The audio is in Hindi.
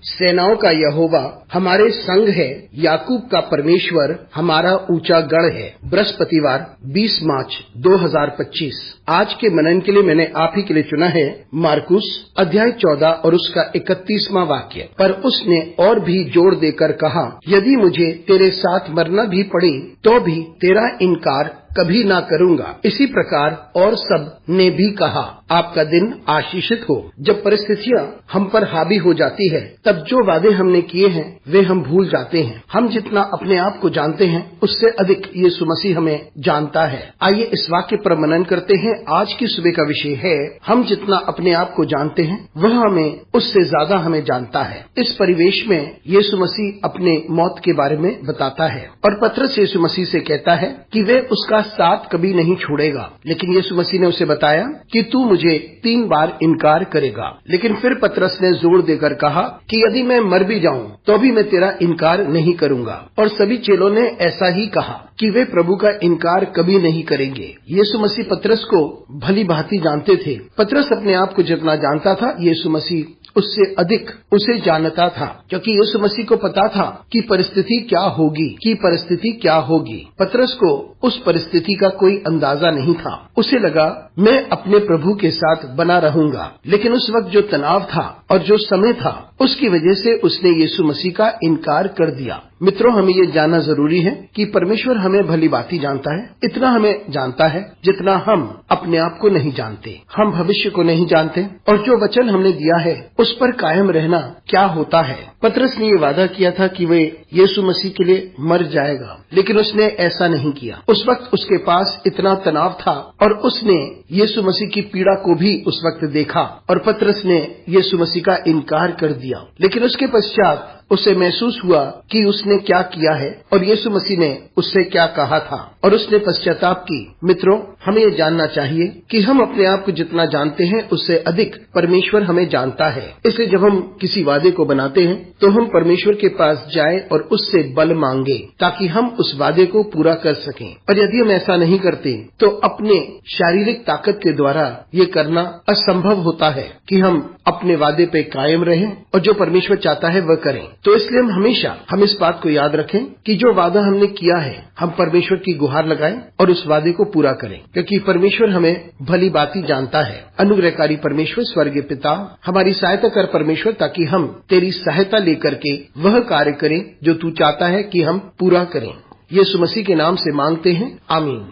सेनाओं का यहोवा हमारे संग है, याकूब का परमेश्वर हमारा ऊंचा गढ़ है। बृहस्पतिवार 20 मार्च 2025। आज के मनन के लिए मैंने आप ही के लिए चुना है मार्कुस अध्याय 14 और उसका 31वां वाक्य। पर उसने और भी जोर देकर कहा, यदि मुझे तेरे साथ मरना भी पड़े तो भी तेरा इनकार कभी ना करूंगा। इसी प्रकार और सब ने भी कहा। आपका दिन आशीषित हो। जब परिस्थितियां हम पर हावी हो जाती है तब जो वादे हमने किए हैं वे हम भूल जाते हैं। हम जितना अपने आप को जानते हैं उससे अधिक यीशु मसीह हमें जानता है। आइए इस वाक्य पर मनन करते हैं। आज की सुबह का विषय है, हम जितना अपने आप को जानते हैं वह हमें उससे ज्यादा हमें जानता है। इस परिवेश में यीशु मसीह अपने मौत के बारे में बताता है और पतरस यीशु मसीह से कहता है कि वे उसका साथ कभी नहीं छोड़ेगा। लेकिन यीशु मसीह ने उसे बताया कि तू मुझे 3 बार इनकार करेगा। लेकिन फिर पतरस ने जोर देकर कहा कि यदि मैं मर भी जाऊं तो भी मैं तेरा इनकार नहीं करूंगा। और सभी चेलों ने ऐसा ही कहा कि वे प्रभु का इनकार कभी नहीं करेंगे। यीशु मसीह पतरस को भली भांति जानते थे। पतरस अपने आप को जितना जानता था यीशु मसीह उससे अधिक उसे जानता था, क्योंकि यीशु मसीह को पता था कि परिस्थिति क्या होगी। पतरस को उस परिस्थिति का कोई अंदाजा नहीं था। उसे लगा मैं अपने प्रभु के साथ बना रहूंगा। लेकिन उस वक्त जो तनाव था और जो समय था उसकी वजह से उसने यीशु मसीह का इनकार कर दिया। मित्रों, हमें ये जानना जरूरी है कि परमेश्वर हमें भली भांति जानता है। इतना हमें जानता है जितना हम अपने आप को नहीं जानते। हम भविष्य को नहीं जानते और जो वचन हमने दिया है उस पर कायम रहना क्या होता है। पतरस ने ये वादा किया था कि वे यीशु मसीह के लिए मर जाएगा, लेकिन उसने ऐसा नहीं किया। उस वक्त उसके पास इतना तनाव था और उसने यीशु मसीह की पीड़ा को भी उस वक्त देखा और पतरस ने यीशु मसीह का इनकार कर दिया। लेकिन उसके पश्चात उसे महसूस हुआ कि उसने क्या किया है और यीशु मसीह ने उससे क्या कहा था और उसने पश्चाताप की। मित्रों, हमें ये जानना चाहिए कि हम अपने आप को जितना जानते हैं उससे अधिक परमेश्वर हमें जानता है। इसलिए जब हम किसी वादे को बनाते हैं तो हम परमेश्वर के पास जाएं और उससे बल मांगे ताकि हम उस वादे को पूरा कर सकें। और यदि हम ऐसा नहीं करते तो अपने शारीरिक ताकत के द्वारा ये करना असंभव होता है कि हम अपने वादे पे कायम रहें और जो परमेश्वर चाहता है वह करें। तो इसलिए हम इस बात को याद रखें कि जो वादा हमने किया है हम परमेश्वर की गुहार लगाएं और उस वादे को पूरा करें, क्योंकि परमेश्वर हमें भली भांति जानता है। अनुग्रहकारी परमेश्वर, स्वर्गीय पिता, हमारी सहायता कर परमेश्वर, ताकि हम तेरी सहायता लेकर के वह कार्य करें जो तू चाहता है कि हम पूरा करें। यीशु मसीह के नाम से मांगते हैं, आमीन।